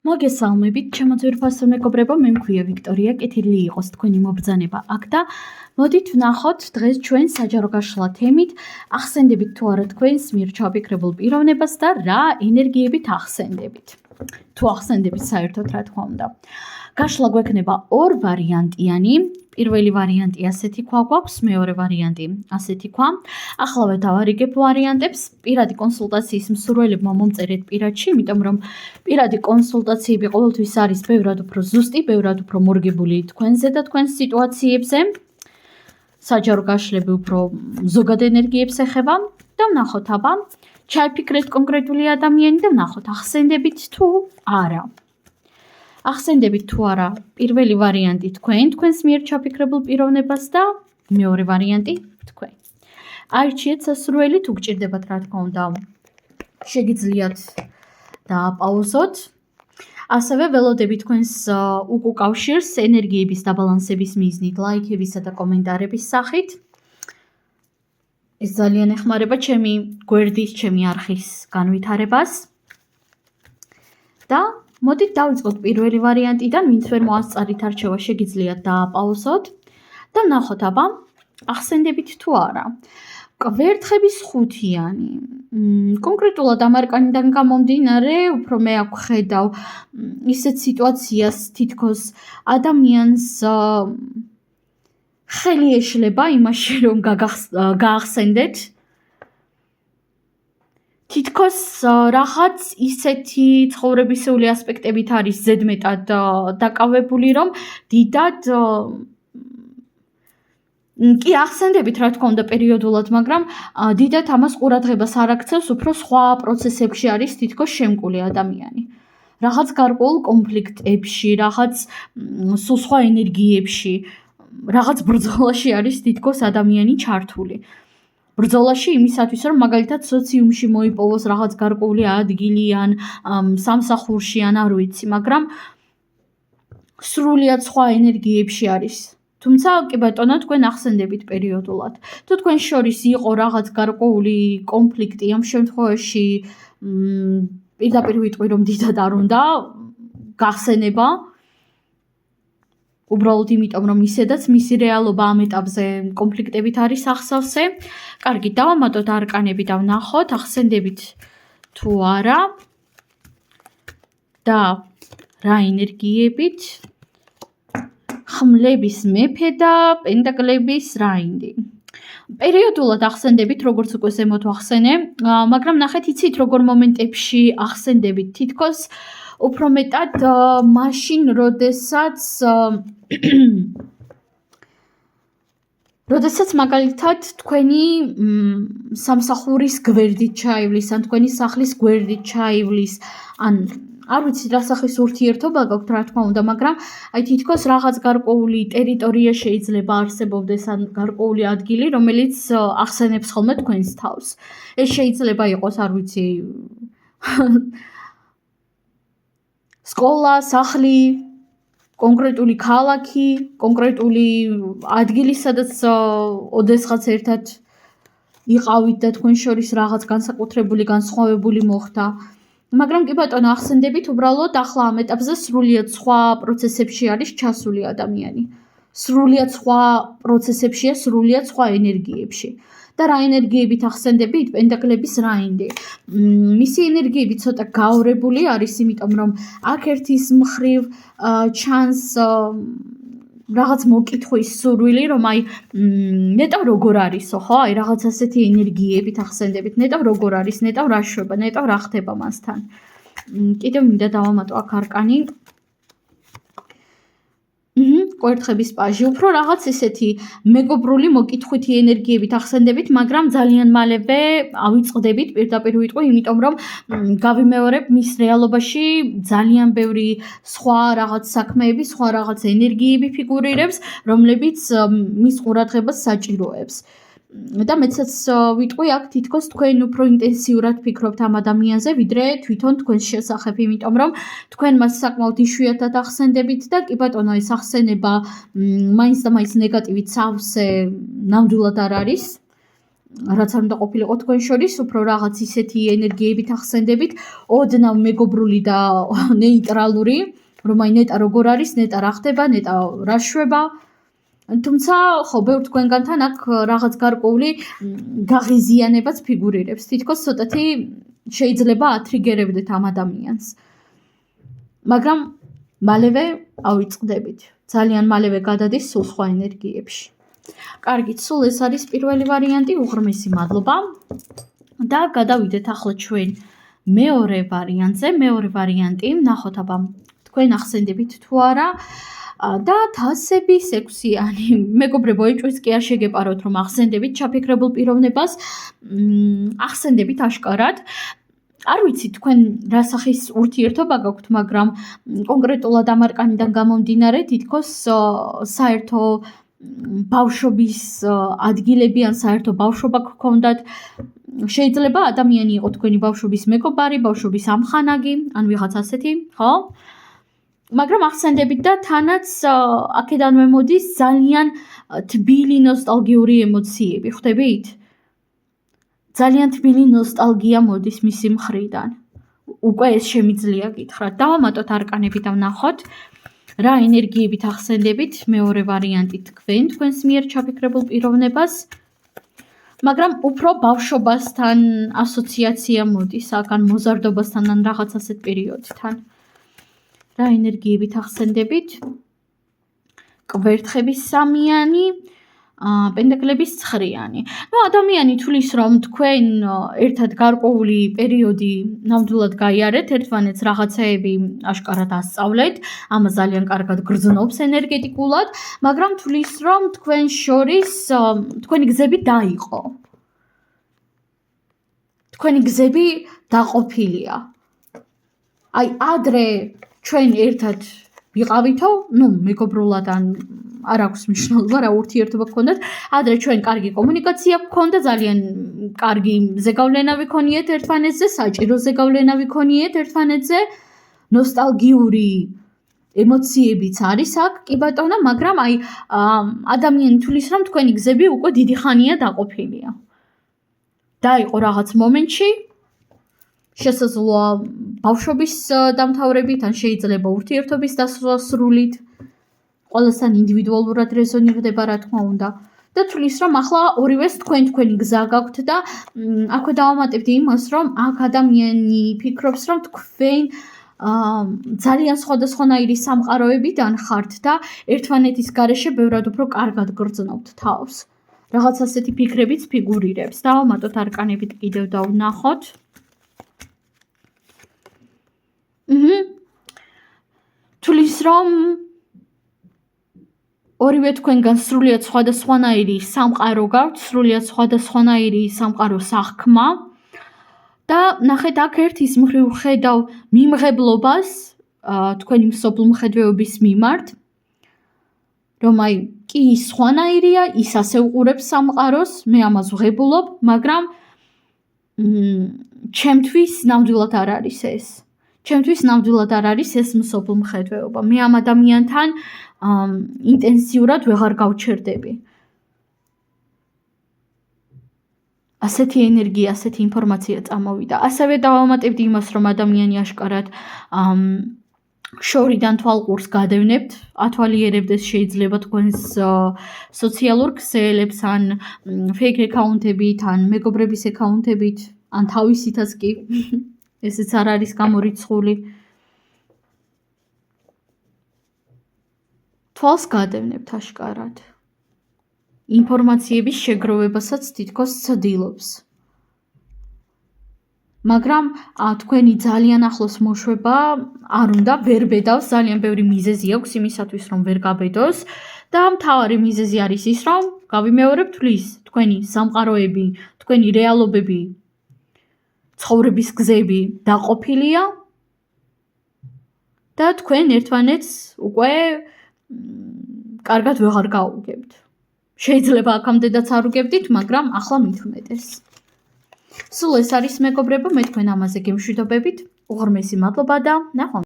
მოგესალმებით, ჩემო ძვირფასო მეგობრებო, მე მქვია ვიქტორია, კეთილი იყოს თქვენი მობრძანება აქ და მოდით ვნახოთ დღეს ჩვენ საჯარო გაშლა თემით, ახსენდებით თუ არა თქვენს მიერ ჩავფიქრებულ პიროვნებას და რა ენერგიებით ახსენდებით. თუ ახსენდებით საერთოდ რა თქმა უნდა. გაშლა გვექნება ორ ვარიანტიანი. პირველი ვარიანტი ასეთი ქვა გვაქვს, მეორე ვარიანტი ასეთი ქვა. Ახლავე დავარიგებ ვარიანტებს. პირადი კონსულტაციის მსურველებმა მომწერეთ პირადში, იმიტომ რომ პირადი კონსულტაციები ყოველთვის არის ბევრად უფრო ზუსტი, ბევრად უფრო მორგებული თქვენზე და თქვენს სიტუაციებზე. საჯარო გაშლები უფრო ზოგად ენერგიებს ეხება და ვნახოთ აბა, ჩაიფიქრეთ კონკრეტული ადამიანი და ვნახოთ ახსენდებით თუ არა. ახსენდებით თუ არა პირველი ვარიანტი თქვენს მიერ ჩაფიქრებულ პიროვნებას და მეორე ვარიანტი თქვენ. აირჩიეთ სასურველი თუ გჭირდებათ რა თქმა უნდა შეგიძლიათ დააპაუზოთ. ასევე ველოდებით თქვენს უკავშირს ენერგიების დაბალანსების მიზნით ლაიქებისა და კომენტარების სახით. ეს ძალიან ეხმარება ჩემი გვერდის, ჩემი არხის განვითარებას. და მოდით დავიწყოთ პირველი ვარიანტიდან, ვინც ვერ მოასწარით არჩევა შეგიძლიათ დააპაუზოთ და ვნახოთ აბა, ახსენდებით თუ არა. კვერთხების ხუთიანი. კონკრეტულად ამ არკანიდან გამომდინარე, უფრო მე აქ ხედავ ისეთ სიტუაციას თითქოს ადამიანს ხელი ეშლება იმაში, რომ გაახსენდეთ. თითქოს რაღაც ისეთი ცხოვრებისეული ასპექტებით არის ზედმეტად დაკავებული, რომ დიდად კი ახსენდებით რა თქმა უნდა პერიოდულად, მაგრამ დიდად ამას ყურადღებას არ აქცევს, უფრო სხვა პროცესებში არის თითქოს შემკული ადამიანი. რაღაც გარკვეულ კონფლიქტებში, რაღაც სულ სხვა ენერგიებში, რაღაც ბრძოლაში არის თითქოს ადამიანი ჩართული. ბრძოლაში იმისათვის, რომ მაგალითად სოციუმში მოიპოვოს რაღაც გარკვეული ადგილი ან სამსახურში ან არ ვიცი, მაგრამ სრულიად სხვა ენერგიებში არის. თუმცა კი ბატონო, თქვენ ახსენდებით პერიოდულად. თუ თქვენ შორის იყო რაღაც გარკვეული კონფლიქტი, ამ შემთხვევაში პირდაპირ ვიტყვი, რომ დიდად არ უნდა გახსენება. უბრალოდ იმიტომ, რომ ისედაც მისი რეალობა ამ ეტაპზე კონფლიქტებით არის ახსავსე. კარგი, დავამატოთ არკანები და ვნახოთ, ახსენდებით თუ არა და რა ენერგიებით. ხმლების მეფე და პენტაკლების რაინდი. პერიოდულად ახსენდებით, როგორც უკვე ზემოთ ვახსენე, მაგრამ ნახეთ, იცით როგორ მომენტებში ახსენდებით თითქოს უფრო მეტად მაშინ, როდესაც მაგალითად თქვენი სამსახურის გვერდით ჩაივლის, ან თქვენი სახლის გვერდით ჩაივლის, ან არ ვიცი რა სახის ურთიერთობა გაქვთ რა თქმა უნდა, მაგრამ აი თითქოს რაღაც გარკვეული ტერიტორია შეიძლება არსებობდეს, ან გარკვეული ადგილი, რომელიც ახსენებს ხოლმე თქვენს თავს. ეს შეიძლება იყოს, არ ვიცი, სკოლა, სახლი, კონკრეტული ქალაქი, კონკრეტული ადგილი, სადაც ოდესღაც ერთად იყავით და თქვენ შორის რაღაც განსაკუთრებული, განსხვავებული მოხდა. მაგრამ კი ბატონო, ახსენდებით უბრალოდ ახლა ამ ეტაპზე სრულიად სხვა პროცესებში არის ჩასული ადამიანი. სრულიად სხვა პროცესებშია, სრულიად სხვა ენერგიებში. და რა ენერგიებით ახსენდებით? პენტაკლების რაინდი. მისი ენერგიები ცოტა გაორებული არის, იმიტომ რომ აქ ერთის მხრივ ჩანს რაღაც მოკითხვის სურვილი, რომ აი ნეტავ როგორ არისო, ხო? აი რაღაც ასეთი ენერგიებით ახსენდებით, ნეტავ როგორ არის, ნეტავ რა შვება, ნეტავ რა ხდება მასთან. კიდევ მინდა დავამატო აქ არკანი. კვერთხების პაჟი, უფრო რაღაც ესეთი მეგობრული მოკითხვითი ენერგიებით ახსენდებით, მაგრამ ძალიან მალევე ავიწყდებით, პირდაპირ ვიტყვი, იმიტომ რომ გავიმეორებ მის რეალობაში ძალიან ბევრი სხვა რაღაც საქმეები, სხვა რაღაც ენერგიები ფიგურირებს, რომლებიც მის ყურადღებას საჭიროებს. და მეცაც ვიტყვი, აქ თითქოს თქვენ უფრო ინტენსიურად ფიქრობთ ამ ადამიანზე, ვიდრე თვითონ თქვენს შესახებ, იმიტომ რომ თქვენ მას საკმაოდ იშვიათად ახსენდებით და კი ბატონო, ეს ახსენება მაინც და მაინც ნეგატივით სავსე ნამდვილად არ არის. რაც არ უნდა ყოფილიყო თქვენ შორის, უფრო რაღაც ისეთი ენერგიებით ახსენდებით, ოდნავ მეგობრული და ნეიტრალური, რომ აი ნეტა როგორ არის, ნეტა რა ხდება, ნეტა რა შვება. თუმცა ხო ბევრ თქვენგანთან აქ რაღაც გარკვეული გაღიზიანებაც ფიგურირებს. თითქოს ცოტათი შეიძლება ათრიგერებდეთ ამ ადამიანს. მაგრამ მალევე ავიწყდებით. ძალიან მალევე გადადის სულ სხვა ენერგიებში. კარგით, სულ ეს არის პირველი ვარიანტი, უღრმესი მადლობა. და გადავიდეთ ახლა ჩვენ მეორე ვარიანტზე. მეორე ვარიანტი, ნახოთ აბა თქვენ ახსენდებით თუ არა და თასები 6-იანი. მეგობრებო, ეჭვიც კი არ შეგეპაროთ, რომ ახსენდებით ჩაფიქრებულ პიროვნებას, ახსენდებით აშკარად. არ ვიცი თქვენ რა სახის ურთიერთობა გაქვთ, მაგრამ კონკრეტულად ამ არკანიდან გამომდინარე, თითქოს საერთო ბავშვობის ადგილები ან საერთო ბავშვობა გქონდათ. შეიძლება ადამიანი იყო თქვენი ბავშვობის მეგობარი, ბავშვობის ამხანაგი, ან ვიღაც ასეთი, ხო? მაგრამ ახსენდებით და თანაც აქედანვე მოდის ძალიან თბილი ნოსტალგიური ემოციები, ხვდებით? ძალიან თბილი ნოსტალგია მოდის მისი მხრიდან. უკვე ეს შემიძლია გითხრათ. დავამატოთ არკანები და ვნახოთ, რა ენერგიებით ახსენდებით მეორე ვარიანტი თქვენს მიერ ჩაფიქრებულ პიროვნებას. მაგრამ უფრო ბავშვობასთან ასოციაცია მოდის, ან მოზარდობასთან, ან რაღაც ასეთ პერიოდთან. რა ენერგიებით ახსენდებით? კვერთხების 3-იანი, პენტაკლების 9-იანი. ადამიანი თulis რომ თქვენ ერთად გარკვეული პერიოდი ნამდვილად გაიარეთ, ერთმანეთს რაღაცეები აშკარად ასწავლეთ, ამას ძალიან კარგად გრძნობს ენერგეტიკულად, მაგრამ თulis რომ თქვენ შორის თქვენი გზები დაიყო. თქვენი გზები დაყოფილია. აი ადრე ჩვენ ერთად ვიყავითო, მეგობრულად ან არ აქვს მნიშვნელობა რა ურთიერთობა გქონდათ. ადრე ჩვენ კარგი კომუნიკაცია გქონდა, ძალიან კარგი ზეგავლენა ვიქონიეთ ერთმანეთზე, საჭირო ზეგავლენა ვიქონიეთ ერთმანეთზე, ნოსტალგიური ემოციებიც არის აქ, კი ბატონო, მაგრამ აი ადამიანი თulis რომ თქვენი გზები უკვე დიდი ხანია დაყოფილია. დაიყო რაღაც მომენტში, შესაძლოა ბავშვობის დამთავრებით, ან შეიძლება ურთიერთობის დასრულით. ყველასთან ინდივიდუალურად რეზონირდება, რა თქმა უნდა. და თulis რომ ახლა ორივეს თქვენი გზა გაქვთ და აქვე დავამატებდი იმას, რომ აქ ადამიანი ფიქრობს, რომ თქვენ ძალიან სხვადასხვანაირი სამყაროებიდან ხართ და ერთმანეთის გარეშე ბევრად უფრო კარგად გრძნობთ თავს. რაღაც ასეთი ფიქრებიც ფიგურირებს. დავამატოთ არკანებით კიდევ და ვნახოთ. თulis რომ ორივე თქვენგან სრულიად სხვადასხვანაირი სამყარო გაქვთ, სრულიად სხვადასხვანაირი სამყარო სახქმა და ნახეთ აქ ერთის მხრივ ხედავ მიმღებლობას თქვენი მსოფლმხედველობის მიმართ, რომ აი კი ის სხვანაირია, ის ასე უყურებს სამყაროს, მე ამას ვღებულობ, მაგრამ ჩემთვის ნამდვილად არ არის ეს. ჩემთვის ნამდვილად არ არის ეს მსოფლმხედველობა. მე ამ ადამიანთან ინტენსიურად ვეღარ გავჩერდები. ასეთი ენერგია, ასეთი ინფორმაცია წამოვიდა. ასევე დავამატებდი იმას, რომ ადამიანი აშკარად შორიდან თვალყურს გადევნებთ, ათვალიერებდეს შეიძლება თქვენს სოციალურ ქსელებს, ან fake აკაუნტებით, ან მეგობრების აკაუნტებით, ან თავისითაც კი. ესეც არ არის გამორიცხული. თვალს გადევნებთ აშკარად. ინფორმაციების შეგროვებასაც თითქოს ცდილობს. მაგრამ თქვენი ძალიან ახლოს მოშვება არ უნდა ვერ ბედავს, ძალიან ბევრი მიზეზი აქვს იმისათვის, რომ ვერ გაბედოს და მთავარი მიზეზი არის ის, რომ გავიმეორებ თulis თქვენი სამყაროები, თქვენი რეალობები, ცხოვრების გზები დაყოფილია და თქვენ ერთმანეთს უკვე კარგად ვეღარ გაუგებთ. შეიძლება აქამდეც არ უგებდით, მაგრამ ახლა მით უმეტეს. სულ ეს არის მეგობრებო, მე თქვენ ამაზე გემშვიდობებით. უღრმესი მადლობა და ნახვამდის.